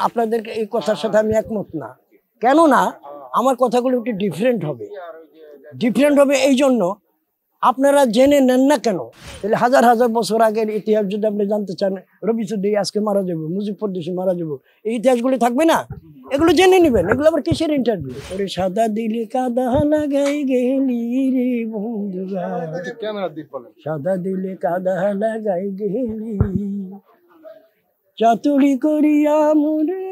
আপনাদের এই কথার সাথে আমি একমত না। কেননা আমার কথাগুলো একটু ডিফারেন্ট হবে এই জন্য আপনারা জেনে নেন না কেন। তাহলে হাজার হাজার বছর আগের ইতিহাস যদি আপনি জানতে চান, রবি চৌধুরী আজকে মারা যাবো, মুজিব পরদেশি মারা যাবো, এই ইতিহাসগুলি থাকবে না? এগুলো জেনে নেবেন। এগুলো আবার কিসের ইন্টারভিউ? ওরে সাদা দিলে কাদা লাগাই গেলি রে বন্ধুরা, সাদা দিলে কাদা লাগাই গেলি, চাতুরি করিয়া মোরে,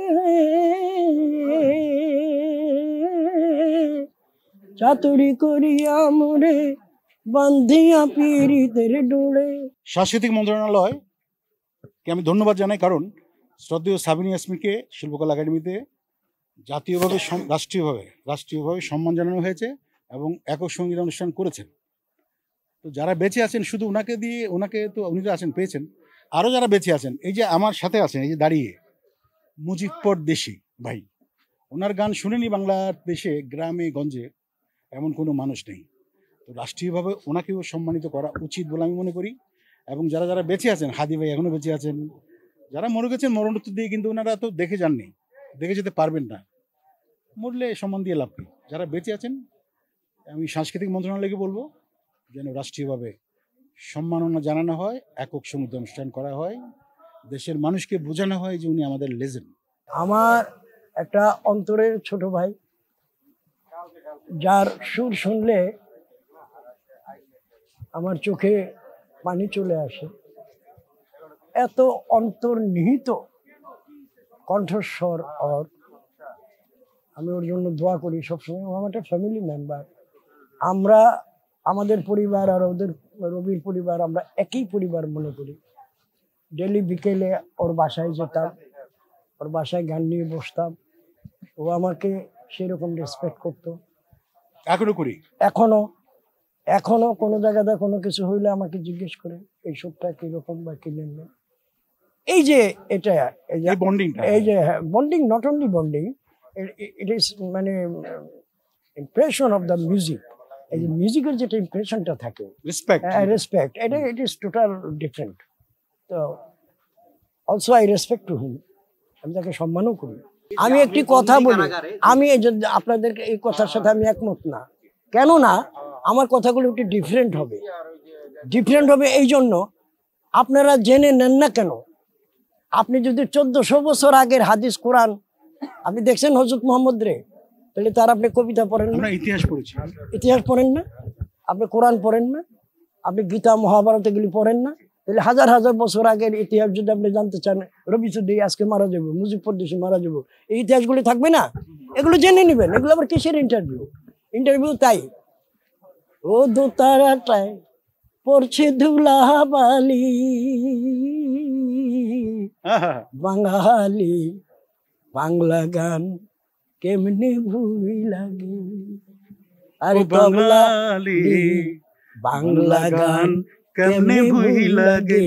চাতুরি করিয়া মোরে বান্ধিয়া পীড়িতের ডোরে। সাংস্কৃতিক মন্ত্রণালয়কে আমি ধন্যবাদ জানাই, কারণ শ্রদ্ধেয় সাবিনা ইয়াসমিনকে শিল্পকলা একাডেমিতে জাতীয়ভাবে রাষ্ট্রীয়ভাবে সম্মান জানানো হয়েছে এবং একক সঙ্গীত অনুষ্ঠান করেছেন। তো যারা বেঁচে আছেন, শুধু ওনাকে তো উনি তো আছেন, পেয়েছেন, আরও যারা বেঁচে আছেন, এই যে আমার সাথে আছেন, এই যে দাঁড়িয়ে মুজিব পরদেশি ভাই, ওনার গান শুনেনি বাংলাদেশে গ্রামে গঞ্জে এমন কোনো মানুষ নেই। তো রাষ্ট্রীয়ভাবে ওনাকেও সম্মানিত করা উচিত বলে আমি মনে করি। এবং যারা যারা বেঁচে আছেন, হাদি ভাই এখনও বেঁচে আছেন, যারা মরে গেছেন মরণোত্তর দিয়ে, কিন্তু ওনারা তো দেখে যাননি, দেখে যেতে পারবেন না, মরলে সম্মান দিয়ে লাভ কি। যারা বেঁচে আছেন, আমি সাংস্কৃতিক মন্ত্রণালয়কে বলবো যেন রাষ্ট্রীয়ভাবে সম্মাননা জানানো হয়, একক সঙ্গীত অনুষ্ঠান করা হয়, দেশের মানুষকে বোঝানো হয় যে উনি আমাদের লেজেন্ড। আমার একটা অন্তরের ছোট ভাই, যার সুর শুনলে আমার চোখে পানি চলে আসে, এত অন্তর্নিহিত কণ্ঠস্বর ওর। আমি ওর জন্য দোয়া করি সবসময়। আমার একটা ফ্যামিলি মেম্বার, আমরা আমাদের পরিবার আর ওদের রবির পরিবার আমরা একই পরিবার মনে করি। ডেলি বিকেলে ওর বাসায় যেতাম, ওর বাসায় গান নিয়ে বসতাম, ও আমাকে সেরকম রেসপেক্ট করতো। এখনো করি, এখনো কোনো জায়গাতে কোনো কিছু হইলে আমাকে জিজ্ঞেস করে এই সুরটা কিরকম বা কি নেন। এই যে এটা এই যে bonding, not only bonding, it is মানে ইমপ্রেশন অফ দ্য মিউজিক। এই যে মিউজিকের যেটা ইমপ্রেশনটা থাকে, রেসপেক্ট, এটা ইট ইজ টোটাল ডিফারেন্ট। তো also I respect to him, আমি তাকে সম্মানও করি। আমি একটি কথা বলি, আমি আপনাদের এই কথার সাথে আমি একমত না। কেননা আমার কথাগুলো একটু ডিফারেন্ট হবে এই জন্য আপনারা জেনে নেন না কেন। আপনি যদি 1400 বছর আগের হাদিস কোরআন আপনি দেখছেন হযরত মুহাম্মদ রে, তাহলে তার আপনি কবিতা পড়েন না, ইতিহাস পড়েন না, আপনি কোরআন পড়েন না, আপনি গীতা মহাভারত এগুলি পড়েন না, তাহলে হাজার হাজার বছর আগের ইতিহাস যদি আপনি জানতে চান, রবি চৌধুরী আজকে মারা যাবো, মুজিব পরদেশি মারা যাবো, এই ইতিহাসগুলি থাকবে না? এগুলো জেনে নেবেন। এগুলো আবার কিসের ইন্টারভিউ? তাই ও দোতারাটায় পড়ছে ধুলা বালি, বাঙালি বাংলা গান কেমনে ভুই লাগে, আরে বাঙালি বাংলা গান কেমনে ভুই লাগে,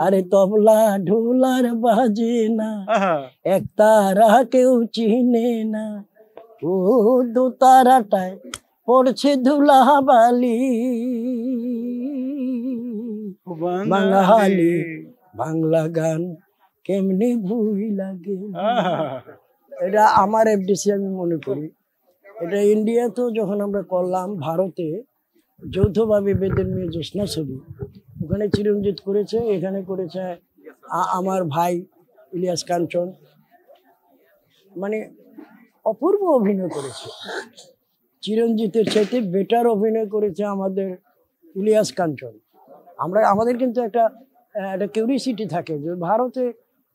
আরে তবলা ঢোলার বাজে না, এক তারা কেউ চিনে না, ও দোতারাটায় পড়ছে ধুলা বালি, বাঙালি বাংলা গান কেমনে ভুই লাগে। এটা আমার এফডিসি আমি মনে করি। এটা ইন্ডিয়াতেও যখন আমরা করলাম, ভারতে যৌথভাবে বেদের মেয়ে জ্যোৎস্না ছবি, ওখানে চিরঞ্জিত করেছে, এখানে করেছে আমার ভাই ইলিয়াস কাঞ্চন, মানে অপূর্ব অভিনয় করেছে। চিরঞ্জিতের চাইতে বেটার অভিনয় করেছে আমাদের ইলিয়াস কাঞ্চন। আমাদের কিন্তু একটা কিউরিসিটি থাকে যে ভারতে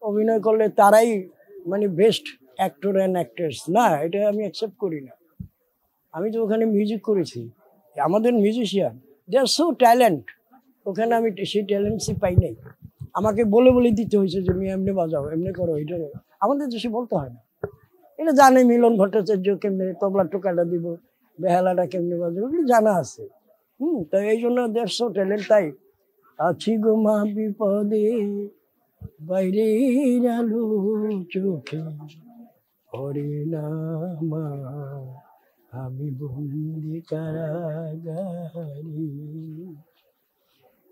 অভিনয় করলে তারাই মানে বেস্ট অ্যাক্টর অ্যান্ড অ্যাক্ট্রেস, না, এটা আমি অ্যাকসেপ্ট করি না। আমি তো ওখানে মিউজিক করেছি, আমাদের মিউজিশিয়ান দে আর সো ট্যালেন্ট, ওখানে আমি সেই ট্যালেন্টসই পাই নাই। আমাকে বলে দিতে হয়েছে যে মেয়ে এমনি বাজাও, এমনি করো, এটা আমাদের দেশে বলতে হয় না। এটা জানে মিলন ভট্টাচার্য কেমনে তবলা টোকাটা দিব, বেহালাটা কেমনে বাজাবো, এগুলো জানা আছে। তো এই জন্য দে আর সো ট্যালেন্ট। তাই আছি গো মা বিপদে, বাইরে আলো চোখে, হরে না মা আমি বন্দি কারাগারি,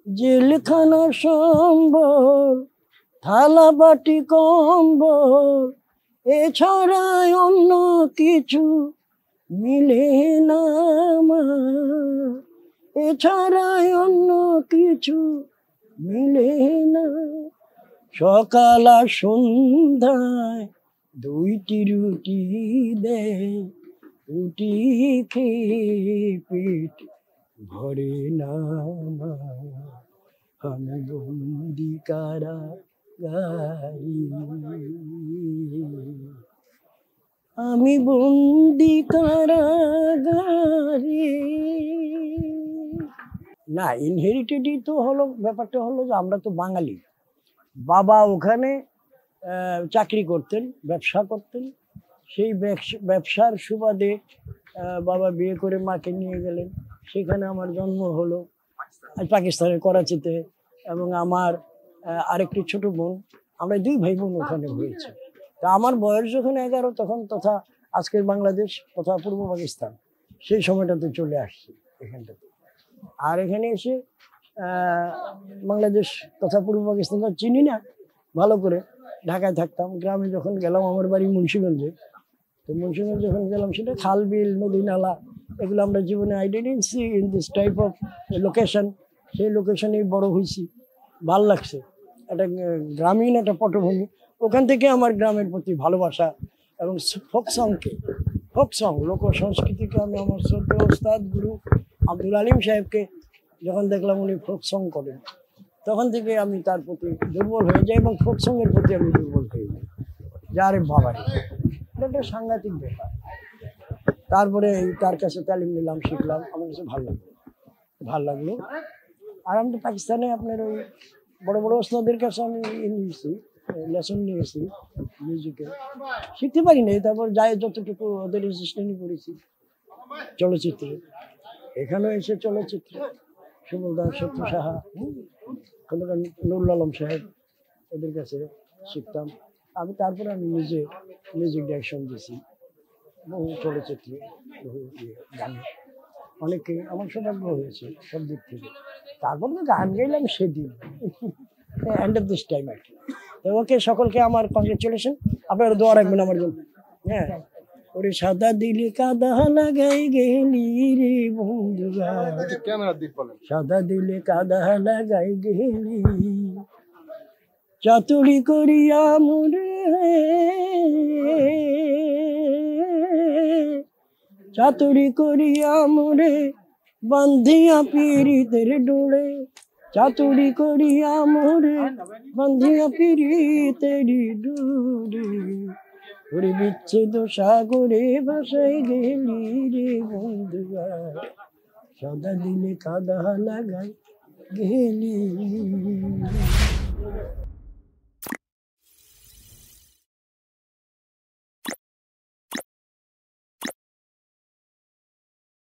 জেলখানা সম্বল থালা বাটি কম্বল এছাড়া অন্য কিছু মিলে না আমার, এছাড়া অন্য কিছু মিলে না। সকাল আর সন্ধ্যায় দুইটি রুটি দেয়, রুটি খেয়ে পেট ভরে না আমার। আমি বন্দি কারাগারে, আমি বন্দি কারাগারে। না, ইনহেরিটেডই তো হলো, ব্যাপারটা হলো যে আমরা তো বাঙালি। বাবা ওখানে চাকরি করতেন, ব্যবসা করতেন। সেই ব্যবসার সুবাদে বাবা বিয়ে করে মাকে নিয়ে গেলেন, সেখানে আমার জন্ম হলো পাকিস্তানের করাচিতে। এবং আমার আরেকটি ছোট বোন, আমরা 2 ভাই বোন ওখানে হয়েছে। তা আমার বয়স যখন 11, তখন তথা আজকের বাংলাদেশ তথা পূর্ব পাকিস্তান, সেই সময়টাতে চলে আসছি এখানটাতে। আর এখানে এসে বাংলাদেশ তথা পূর্ব পাকিস্তান তো চিনি না ভালো করে, ঢাকায় থাকতাম। গ্রামে যখন গেলাম, আমার বাড়ি মুন্সিগঞ্জে, তো মুন্সিগঞ্জ যখন গেলাম, সেটা খাল বিল নদী নালা এগুলো আমরা জীবনে I didn't see in this type of location. সেই লোকেশনেই বড় হয়েছি, ভাল লাগছে। একটা গ্রামীণ একটা পটভূমি, ওখান থেকে আমার গ্রামের প্রতি ভালোবাসা এবং ফোক সং লোক সংস্কৃতিকে আমি আমার শ্রদ্ধেয় ওস্তাদ গুরু আব্দুল আলিম সাহেবকে যখন দেখলাম উনি ফোক সং করেন, তখন থেকে আমি তার প্রতি দুর্বল হয়ে যাই এবং ফোক সঙ্গের প্রতি আমি দুর্বল হয়ে যাই। যারে বাবারে, এটা একটা সাংঘাতিক ব্যাপার। তারপরে তার কাছে তালিম নিলাম, শিখলাম, আমার কাছে ভালো লাগলো। আর আমি তো পাকিস্তানে আপনার ওই বড় বড় ওস্তাদের কাছে আমি নিয়েছি, লেসন নিয়েছি মিউজিকে, শিখতে পারি নাই। তারপর যাই যতটুকু ওদের অ্যাসিস্ট্যান্টই করেছি চলচ্চিত্রে। এখানেও এসে চলচ্চিত্রে সুমল দাস, শত্রু সাহা, নুরুল আলম সাহেব, এদের কাছে শিখতাম আমি। তারপরে আমি নিজে মিউজিক ডাইরেকশন দিয়েছি বহু চলচ্চিত্রে, বহু গানে। অনেকে আমার সৌভাগ্য হয়েছে সব দিক থেকে। তারপর তো গান গাইলাম সেদিন, এন্ড অফ দিস টাইম আর কি। ওকে, সকলকে আমার কংগ্রেচুলেশন, আপনারা দোয়া রাখবেন আমার জন্য। হ্যাঁ, ওরে সাদা দিলে কাদা লাগাই গেলি রে বন্ধুরা, সাদা দিলে কাদা লাগাই গেলি, চাতুরি করিয়া মোরে, চাতুরি করিয়া মোরে বান্ধিয়া পিরিতের ডোরে, চাতুরি করিয়া মোরে বান্ধিয়া পিরিতের ডোরে, ওরে বিচ্ছেদ সাগরে ভাসাই গেলি রে বন্ধুরা, সাদা দিলে কাদা লাগাই গেলি।